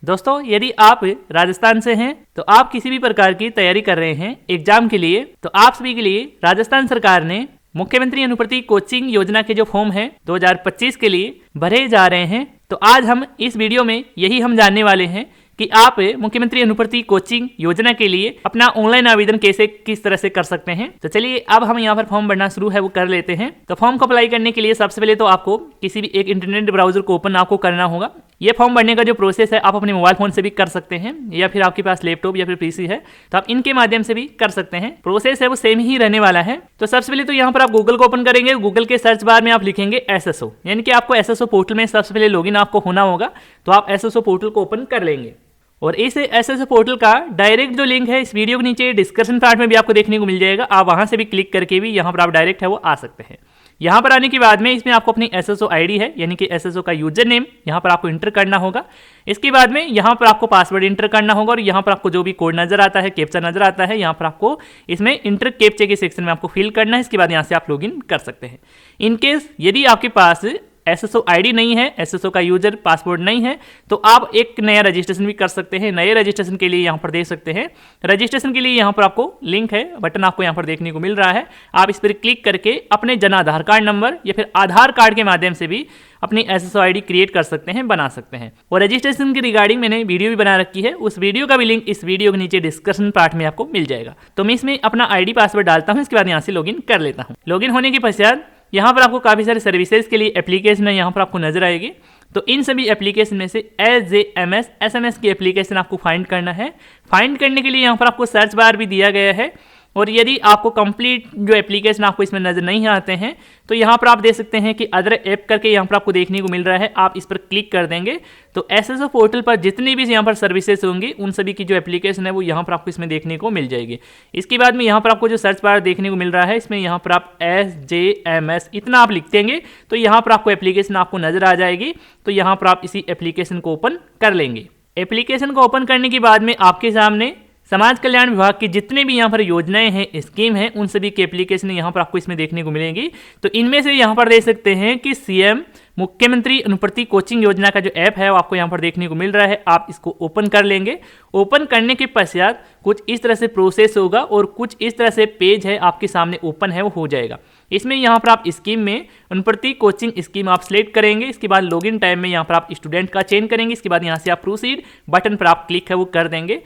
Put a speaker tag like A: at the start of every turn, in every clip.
A: दोस्तों, यदि आप राजस्थान से हैं तो आप किसी भी प्रकार की तैयारी कर रहे हैं एग्जाम के लिए, तो आप सभी के लिए राजस्थान सरकार ने मुख्यमंत्री अनुप्रति कोचिंग योजना के जो फॉर्म है 2025 के लिए भरे जा रहे हैं। तो आज हम इस वीडियो में यही हम जानने वाले हैं कि आप मुख्यमंत्री अनुप्रति कोचिंग योजना के लिए अपना ऑनलाइन आवेदन कैसे किस तरह से कर सकते हैं। तो चलिए अब हम यहाँ पर फॉर्म भरना शुरू है वो कर लेते हैं। तो फॉर्म को अप्लाई करने के लिए सबसे पहले तो आपको किसी भी एक इंटरनेट ब्राउजर को ओपन आपको करना होगा। ये फॉर्म भरने का जो प्रोसेस है आप अपने मोबाइल फोन से भी कर सकते हैं, या फिर आपके पास लैपटॉप या फिर पीसी है तो आप इनके माध्यम से भी कर सकते हैं। प्रोसेस है वो सेम ही रहने वाला है। तो सबसे पहले तो यहाँ पर आप गूगल को ओपन करेंगे। गूगल के सर्च बार में आप लिखेंगे एसएसओ, यानी कि आपको एसएसओ पोर्टल में सबसे पहले लॉगिन आपको होना होगा। तो आप एसएसओ पोर्टल को ओपन कर लेंगे और इस एसएसओ पोर्टल का डायरेक्ट जो लिंक है इस वीडियो के नीचे डिस्क्रिप्शन पार्ट में भी आपको देखने को मिल जाएगा। आप वहां से भी क्लिक करके भी यहाँ पर आप डायरेक्ट है वो आ सकते हैं। यहाँ पर आने के बाद में इसमें आपको अपनी एसएसओ आईडी है, यानी कि एसएसओ का यूजर नेम यहाँ पर आपको इंटर करना होगा। इसके बाद में यहाँ पर आपको पासवर्ड इंटर करना होगा और यहाँ पर आपको जो भी कोड नजर आता है, कैप्चा नजर आता है, यहाँ पर आपको इसमें इंटर कैप्चे के सेक्शन में आपको फिल करना है। इसके बाद यहाँ से आप लॉगिन कर सकते हैं। इनकेस यदि आपके पास एसएसओ आईडी नहीं है, एसएसओ का यूजर पासवर्ड नहीं है, तो आप एक नया रजिस्ट्रेशन भी कर सकते हैं। नए रजिस्ट्रेशन के लिए यहाँ पर देख सकते हैं, रजिस्ट्रेशन के लिए यहाँ पर आपको लिंक है, बटन आपको यहाँ पर देखने को मिल रहा है। आप इस पर क्लिक करके अपने जन आधार कार्ड नंबर या फिर आधार कार्ड के माध्यम से भी अपनी एसएसओ आईडी क्रिएट कर सकते हैं, बना सकते हैं। और रजिस्ट्रेशन की रिगार्डिंग मैंने वीडियो भी बना रखी है, उस वीडियो का भी लिंक इस वीडियो के नीचे डिस्क्रिप्शन पार्ट में आपको मिल जाएगा। तो मैं इसमें अपना आईडी पासवर्ड डालता हूँ, इसके बाद यहाँ से लॉगिन कर लेता हूँ। लॉगिन होने के पश्चात यहाँ पर आपको काफ़ी सारे सर्विसेज के लिए एप्लीकेशन है यहाँ पर आपको नजर आएगी। तो इन सभी एप्लीकेशन में से एसजेएमएस एसएमएस की एप्लीकेशन आपको फाइंड करना है। फाइंड करने के लिए यहाँ पर आपको सर्च बार भी दिया गया है। और यदि आपको कंप्लीट जो एप्लीकेशन आपको इसमें नजर नहीं आते हैं तो यहाँ पर आप देख सकते हैं कि अदर ऐप करके यहाँ पर आपको देखने को मिल रहा है। आप इस पर क्लिक कर देंगे तो एसएसओ पोर्टल पर जितनी भी यहाँ पर सर्विसेज होंगी उन सभी की जो एप्लीकेशन है वो यहाँ पर आपको इसमें देखने को मिल जाएगी। इसके बाद में यहाँ पर आपको जो सर्च बार देखने को मिल रहा है इसमें यहाँ पर आप एसजेएमएस इतना आप लिख देंगे तो यहाँ पर आपको एप्लीकेशन आपको नजर आ जाएगी। तो यहाँ पर आप इसी एप्लीकेशन को ओपन कर लेंगे। एप्लीकेशन को ओपन करने के बाद में आपके सामने समाज कल्याण विभाग की जितने भी यहाँ पर योजनाएं हैं, स्कीम है, उन सभी की एप्लीकेशन यहाँ पर आपको इसमें देखने को मिलेंगी। तो इनमें से यहाँ पर देख सकते हैं कि सीएम मुख्यमंत्री अनुप्रति कोचिंग योजना का जो ऐप है वो आपको यहाँ पर देखने को मिल रहा है। आप इसको ओपन कर लेंगे। ओपन करने के पश्चात कुछ इस तरह से प्रोसेस होगा और कुछ इस तरह से पेज है आपके सामने ओपन है वो हो जाएगा। इसमें यहाँ पर आप स्कीम में अनुप्रति कोचिंग स्कीम आप सिलेक्ट करेंगे। इसके बाद लॉगिन टाइम में यहाँ पर आप स्टूडेंट का चयन करेंगे। इसके बाद यहाँ से आप प्रोसीड बटन पर आप क्लिक है वो कर देंगे।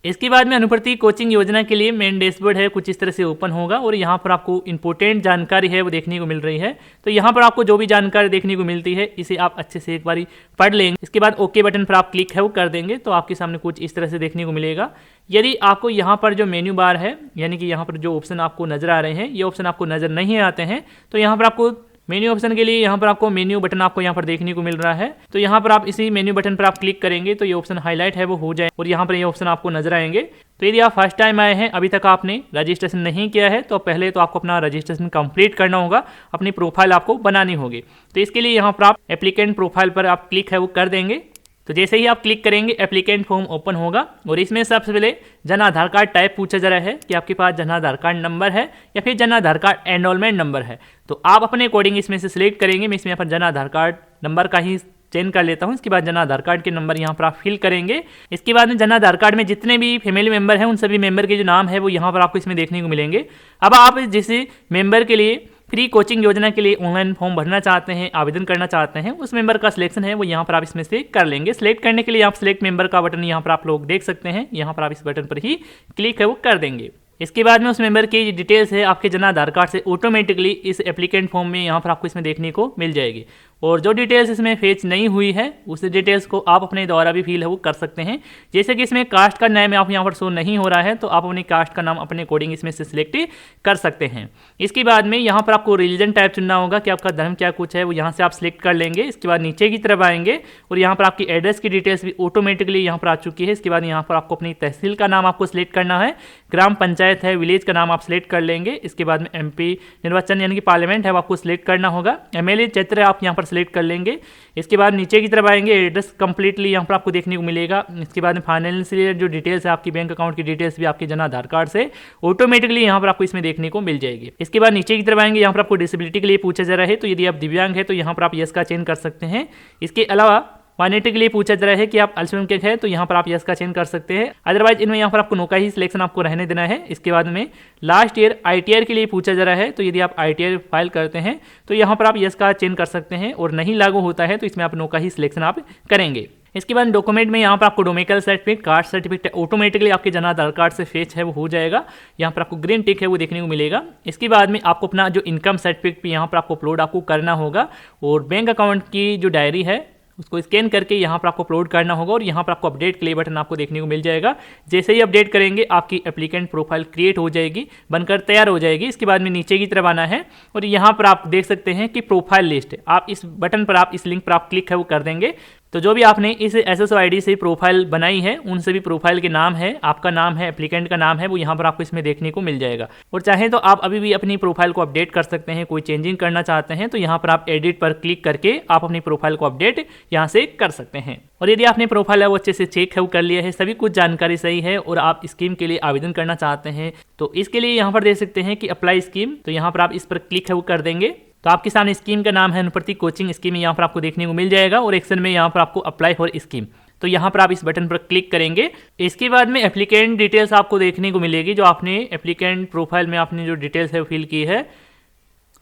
A: इसके बाद में अनुप्रति कोचिंग योजना के लिए मेन डैशबोर्ड है कुछ इस तरह से ओपन होगा और यहाँ पर आपको इंपॉर्टेंट जानकारी है वो देखने को मिल रही है। तो यहाँ पर आपको जो भी जानकारी देखने को मिलती है इसे आप अच्छे से एक बारी पढ़ लेंगे। इसके बाद ओके बटन पर आप क्लिक है वो कर देंगे तो आपके सामने कुछ इस तरह से देखने को मिलेगा। यदि आपको यहाँ पर जो मेन्यू बार है, यानी कि यहाँ पर जो ऑप्शन आपको नजर आ रहे हैं ये ऑप्शन आपको नजर नहीं आते हैं तो यहाँ पर आपको मेन्यू ऑप्शन के लिए यहाँ पर आपको मेन्यू बटन आपको यहाँ पर देखने को मिल रहा है। तो यहाँ पर आप इसी मेन्यू बटन पर आप क्लिक करेंगे तो ये ऑप्शन हाईलाइट है वो हो जाए और यहाँ पर ये ऑप्शन आपको नजर आएंगे। तो यदि आप फर्स्ट टाइम आए हैं, अभी तक आपने रजिस्ट्रेशन नहीं किया है तो पहले तो आपको अपना रजिस्ट्रेशन कंप्लीट करना होगा, अपनी प्रोफाइल आपको बनानी होगी। तो इसके लिए यहाँ पर आप एप्लीकेंट प्रोफाइल पर आप क्लिक है वो कर देंगे। तो जैसे ही आप क्लिक करेंगे एप्लीकेंट फॉर्म ओपन होगा और इसमें सबसे पहले जन आधार कार्ड टाइप पूछा जा रहा है कि आपके पास जन आधार कार्ड नंबर है या फिर Jan Aadhaar card enrolment number है। तो आप अपने अकॉर्डिंग इसमें से सिलेक्ट करेंगे। मैं इसमें यहाँ पर जन आधार कार्ड नंबर का ही चयन कर लेता हूँ। इसके बाद जन आधार कार्ड के नंबर यहाँ पर आप फिल करेंगे। इसके बाद में जन आधार कार्ड में जितने भी फैमिली मेंबर हैं उन सभी मेंबर के जो नाम है वो यहाँ पर आपको इसमें देखने को मिलेंगे। अब आप जिस मेंबर के लिए फ्री कोचिंग योजना के लिए ऑनलाइन फॉर्म भरना चाहते हैं, आवेदन करना चाहते हैं, उस मेंबर का सिलेक्शन है वो यहाँ पर आप इसमें से कर लेंगे। सिलेक्ट करने के लिए आप सिलेक्ट मेंबर का बटन यहाँ पर आप लोग देख सकते हैं, यहाँ पर आप इस बटन पर ही क्लिक है वो कर देंगे। इसके बाद में उस मेंबर की डिटेल्स है आपके जन आधार कार्ड से ऑटोमेटिकली इस एप्लीकेंट फॉर्म में यहाँ पर आपको इसमें देखने को मिल जाएगी। और जो डिटेल्स इसमें फेच नहीं हुई है उस डिटेल्स को आप अपने द्वारा भी फिल है वो कर सकते हैं। जैसे कि इसमें कास्ट का नाम आप यहाँ पर शो नहीं हो रहा है तो आप अपनी कास्ट का नाम अपने अकॉर्डिंग इसमें से सिलेक्ट कर सकते हैं। इसके बाद में यहाँ पर आपको रिलीजन टाइप चुनना होगा कि आपका धर्म क्या कुछ है वो यहाँ से आप सिलेक्ट कर लेंगे। इसके बाद नीचे की तरफ आएंगे और यहाँ पर आपकी एड्रेस की डिटेल्स भी ऑटोमेटिकली यहाँ पर आ चुकी है। इसके बाद यहाँ पर आपको अपनी तहसील का नाम आपको सिलेक्ट करना है, ग्राम पंचायत है, विलेज का नाम आप सिलेक्ट कर लेंगे। इसके बाद में एमपी निर्वाचन यानी कि पार्लियामेंट है वो आपको सिलेक्ट करना होगा, एमएलए क्षेत्र आप यहाँ पर सिलेक्ट कर लेंगे। इसके बाद नीचे की तरफ आएंगे, एड्रेस कंप्लीटली यहाँ पर आपको देखने को मिलेगा। इसके बाद में फाइनेंशियल जो डिटेल्स है आपकी बैंक अकाउंट की डिटेल्स भी आपके जन आधार कार्ड से ऑटोमेटिकली यहाँ पर आपको इसमें देखने को मिल जाएगी। इसके बाद नीचे की तरफ आएंगे, यहाँ पर आपको डिसेबिलिटी के लिए पूछा जा रहा है तो यदि आप दिव्यांग है तो यहाँ पर आप यस का चयन कर सकते हैं। इसके अलावा माइनॉरिटी के लिए पूछा जा रहा है कि आप अल्पसंख्यक है तो यहाँ पर आप यस का चयन कर सकते हैं। अदरवाइज इनमें यहाँ पर आपको नो का ही सिलेक्शन आपको रहने देना है। इसके बाद में लास्ट ईयर ITR के लिए पूछा जा रहा है, तो यदि आप ITR फाइल करते हैं तो यहाँ पर आप यस का चयन कर सकते हैं, और नहीं लागू होता है तो इसमें आप नो का ही सिलेक्शन आप करेंगे। इसके बाद डॉक्यूमेंट में यहाँ पर आपको domicile certificate, caste certificate automatically आपके जन आधार कार्ड से फेच है वो हो जाएगा। यहाँ पर आपको ग्रीन टिक है वो देखने को मिलेगा। इसके बाद में आपको अपना जो इनकम सर्टिफिकेट भी यहाँ पर आपको अपलोड आपको करना होगा, और बैंक अकाउंट की जो डायरी है उसको स्कैन करके यहाँ पर आपको अपलोड करना होगा, और यहाँ पर आपको अपडेट के लिए बटन आपको देखने को मिल जाएगा। जैसे ही अपडेट करेंगे आपकी एप्लीकेंट प्रोफाइल क्रिएट हो जाएगी, बनकर तैयार हो जाएगी। इसके बाद में नीचे की तरफ आना है, और यहाँ पर आप देख सकते हैं कि प्रोफाइल लिस्ट, आप इस बटन पर आप इस लिंक पर आप क्लिक है वो कर देंगे। तो जो भी आपने इस SSO ID से प्रोफाइल बनाई है उन सभी प्रोफाइल के नाम है, आपका नाम है, एप्लीकेंट का नाम है, वो यहाँ पर आपको इसमें देखने को मिल जाएगा। और चाहे तो आप अभी भी अपनी प्रोफाइल को अपडेट कर सकते हैं, कोई चेंजिंग करना चाहते हैं तो यहाँ पर आप एडिट पर क्लिक करके आप अपनी प्रोफाइल को अपडेट यहाँ से कर सकते हैं। और यदि आपने प्रोफाइल है वो अच्छे से चेक है वो कर लिया है, सभी कुछ जानकारी सही है, और आप स्कीम के लिए आवेदन करना चाहते हैं तो इसके लिए यहाँ पर देख सकते हैं कि अप्लाई स्कीम, तो यहाँ पर आप इस पर क्लिक है वो कर देंगे। तो आपके सामने स्कीम का नाम है अनुप्रति कोचिंग स्कीम, यहाँ पर आपको देखने को मिल जाएगा, और एक्शन में यहाँ पर आपको अप्लाई फॉर स्कीम, तो यहाँ पर आप इस बटन पर क्लिक करेंगे। इसके बाद में एप्लीकेंट डिटेल्स आपको देखने को मिलेगी, जो आपने एप्लीकेंट प्रोफाइल में आपने जो डिटेल्स है वो फिल की है,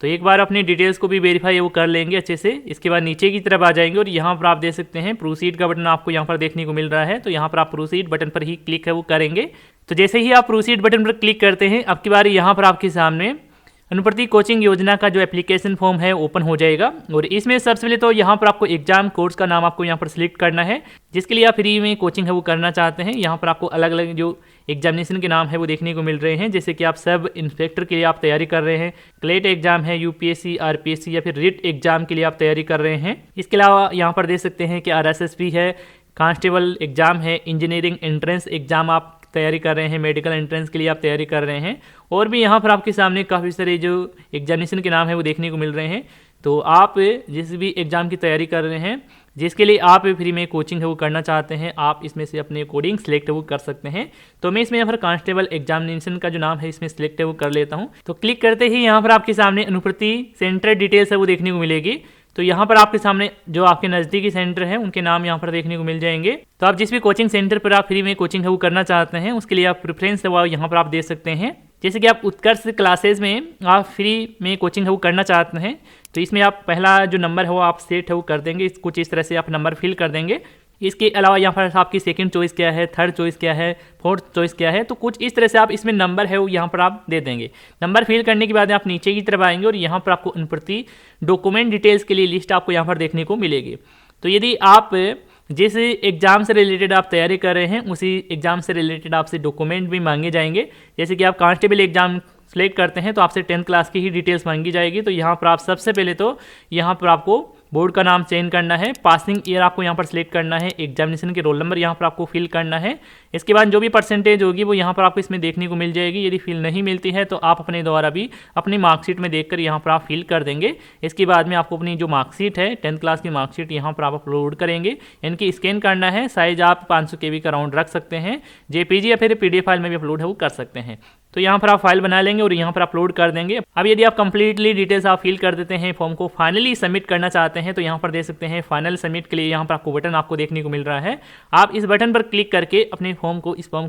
A: तो एक बार अपनी डिटेल्स को भी वेरीफाई वो कर लेंगे अच्छे से। इसके बाद नीचे की तरफ आ जाएंगे, और यहाँ पर आप देख सकते हैं प्रोसीड का बटन आपको यहाँ पर देखने को मिल रहा है, तो यहाँ पर आप प्रोसीड बटन पर ही क्लिक है वो करेंगे। तो जैसे ही आप प्रोसीड बटन पर क्लिक करते हैं, अब की बार यहाँ पर आपके सामने अनुप्रति कोचिंग योजना का जो एप्लीकेशन फॉर्म है ओपन हो जाएगा, और इसमें सबसे पहले तो यहाँ पर आपको एग्जाम कोर्स का नाम आपको यहाँ पर सिलेक्ट करना है, जिसके लिए आप फ्री में कोचिंग है वो करना चाहते हैं। यहाँ पर आपको अलग अलग जो एग्जामिनेशन के नाम है वो देखने को मिल रहे हैं, जैसे कि आप सब इंस्पेक्टर के लिए आप तैयारी कर रहे हैं, क्लेट एग्जाम है, UPSC RPSC या फिर रिट एग्जाम के लिए आप तैयारी कर रहे हैं। इसके अलावा यहाँ पर देख सकते हैं कि RSSB है, कांस्टेबल एग्जाम है, इंजीनियरिंग एंट्रेंस एग्जाम आप तैयारी कर रहे हैं, मेडिकल एंट्रेंस के लिए आप तैयारी कर रहे हैं, और भी यहाँ पर आपके सामने काफ़ी सारे जो एग्जामिनेशन के नाम है वो देखने को मिल रहे हैं। तो आप जिस भी एग्ज़ाम की तैयारी कर रहे हैं, जिसके लिए आप फ्री में कोचिंग है वो करना चाहते हैं, आप इसमें से अपने कोडिंग सेलेक्ट वो कर सकते हैं। तो मैं इसमें यहाँ पर कांस्टेबल एग्जामिनेशन का जो नाम है इसमें सेलेक्ट है वो कर लेता हूँ। तो क्लिक करते ही यहाँ पर आपके सामने अनुप्रति सेंटर डिटेल्स है वो देखने को मिलेगी। तो यहाँ पर आपके सामने जो आपके नज़दीकी सेंटर है उनके नाम यहाँ पर देखने को मिल जाएंगे। तो आप जिस भी कोचिंग सेंटर पर आप फ्री में कोचिंग है वो करना चाहते हैं उसके लिए आप प्रेफरेंस है वो यहाँ पर आप दे सकते हैं। जैसे कि आप उत्कर्ष क्लासेज में आप फ्री में कोचिंग है वो करना चाहते हैं, तो इसमें आप पहला जो नंबर है वो आप सेट है वो कर देंगे, कुछ इस तरह से आप नंबर फिल कर देंगे। इसके अलावा यहाँ पर आपकी सेकंड चॉइस क्या है, थर्ड चॉइस क्या है, फोर्थ चॉइस क्या है, तो कुछ इस तरह से आप इसमें नंबर है वो यहाँ पर आप दे देंगे। नंबर फिल करने के बाद आप नीचे की तरफ आएंगे और यहाँ पर आपको उन प्रति डॉक्यूमेंट डिटेल्स के लिए लिस्ट आपको यहाँ पर देखने को मिलेगी। तो यदि आप जिस एग्ज़ाम से रिलेटेड आप तैयारी कर रहे हैं उसी एग्ज़ाम से रिलेटेड आपसे डॉक्यूमेंट भी मांगे जाएंगे। जैसे कि आप कांस्टेबल एग्जाम सेलेक्ट करते हैं तो आपसे 10th क्लास की ही डिटेल्स मांगी जाएगी। तो यहाँ पर आप सबसे पहले तो यहाँ पर आपको बोर्ड का नाम चेंज करना है, पासिंग ईयर आपको यहाँ पर सिलेक्ट करना है, एग्जामिनेशन के रोल नंबर यहाँ पर आपको फिल करना है। इसके बाद जो भी परसेंटेज होगी वो यहाँ पर आपको इसमें देखने को मिल जाएगी। यदि फिल नहीं मिलती है तो आप अपने द्वारा भी अपनी मार्कशीट में देखकर यहाँ पर आप फिल कर देंगे। इसके बाद में आपको अपनी जो मार्कशीट है 10th क्लास की मार्कशीट यहाँ पर आप अपलोड करेंगे, इनकी स्कैन करना है। साइज आप 500 KB का राउंड रख सकते हैं, JPG या फिर PDF फाइल में भी अपलोड है वो कर सकते हैं। तो यहाँ पर आप फाइल बना लेंगे और यहाँ पर अपलोड कर देंगे। अब यदि आप कंप्लीटली डिटेल्स आप फिल कर देते हैं, फॉर्म को फाइनली सबमिट करना चाहते हैं तो यहाँ पर देख सकते हैं फाइनल सबमिट के लिए यहाँ पर आपको बटन आपको देखने को मिल रहा है। आप इस बटन पर क्लिक करके अपने फॉर्म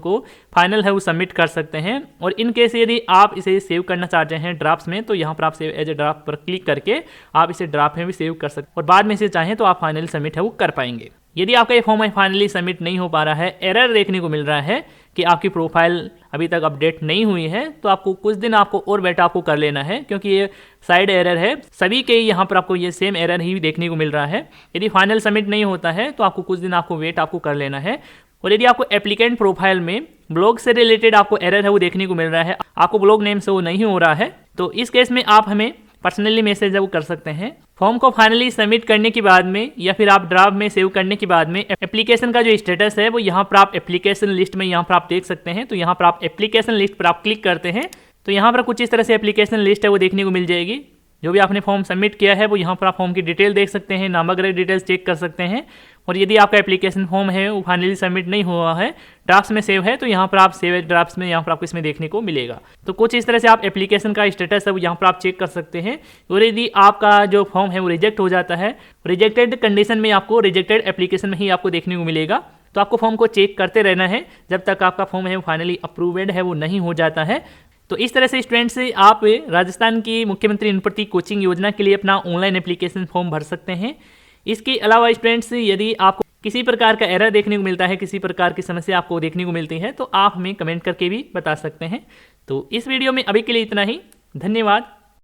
A: को फाइनल है वो सबमिट कर सकते हैं। और इन केस यदि आप इसे सेव करना चाहते हैं ड्राफ्ट्स में तो यहाँ पर आप सेव एज ए ड्राफ्ट पर क्लिक करके आप इसे ड्राफ्ट में भी सेव कर सकते हैं और बाद में इसे चाहें तो आप फाइनली सबमिट है वो कर पाएंगे। यदि आपका ये फॉर्म फाइनली सबमिट नहीं हो पा रहा है, एरर देखने को मिल रहा है कि आपकी प्रोफाइल अभी तक अपडेट नहीं हुई है, तो आपको कुछ दिन आपको और वेट आपको कर लेना है क्योंकि ये साइड एरर है। सभी के यहाँ पर आपको ये सेम एरर ही देखने को मिल रहा है। यदि फाइनल सबमिट नहीं होता है तो आपको कुछ दिन आपको वेट आपको कर लेना है। और यदि आपको एप्लीकेंट प्रोफाइल में ब्लॉग से रिलेटेड आपको एरर है वो देखने को मिल रहा है, आपको ब्लॉग नेम से वो नहीं हो रहा है, तो इस केस में आप हमें पर्सनली मैसेज है वो कर सकते हैं। फॉर्म को फाइनली सबमिट करने के बाद में या फिर आप ड्राफ्ट में सेव करने के बाद में एप्लीकेशन का जो स्टेटस है वो यहाँ पर आप एप्लीकेशन लिस्ट में यहाँ पर आप देख सकते हैं। तो यहाँ पर आप एप्लीकेशन लिस्ट पर आप क्लिक करते हैं तो यहाँ पर कुछ इस तरह से एप्लीकेशन लिस्ट है वो देखने को मिल जाएगी। जो भी आपने फॉर्म सबमिट किया है वो यहाँ पर आप फॉर्म की डिटेल देख सकते हैं, नाम वगैरह डिटेल्स चेक कर सकते हैं। और यदि आपका एप्लीकेशन फॉर्म है वो फाइनली सबमिट नहीं हुआ है, ड्राफ्ट्स में सेव है, तो यहाँ पर आप सेव ड्राफ्ट्स में यहाँ पर आपको इसमें देखने को मिलेगा। तो कुछ इस तरह से आप एप्लीकेशन का स्टेटस है वो यहाँ पर आप चेक कर सकते हैं। और यदि आपका जो फॉर्म है वो रिजेक्ट हो जाता है, रिजेक्टेड कंडीशन में आपको रिजेक्टेड एप्लीकेशन में ही आपको देखने को मिलेगा। तो आपको फॉर्म को चेक करते रहना है जब तक आपका फॉर्म है वो फाइनली अप्रूव्ड है वो नहीं हो जाता है। तो इस तरह से स्टूडेंट्स आप राजस्थान की मुख्यमंत्री अनुप्रति कोचिंग योजना के लिए अपना ऑनलाइन एप्लीकेशन फॉर्म भर सकते हैं। इसके अलावा स्टूडेंट्स यदि आपको किसी प्रकार का एरर देखने को मिलता है, किसी प्रकार की समस्या आपको देखने को मिलती है, तो आप हमें कमेंट करके भी बता सकते हैं। तो इस वीडियो में अभी के लिए इतना ही। धन्यवाद।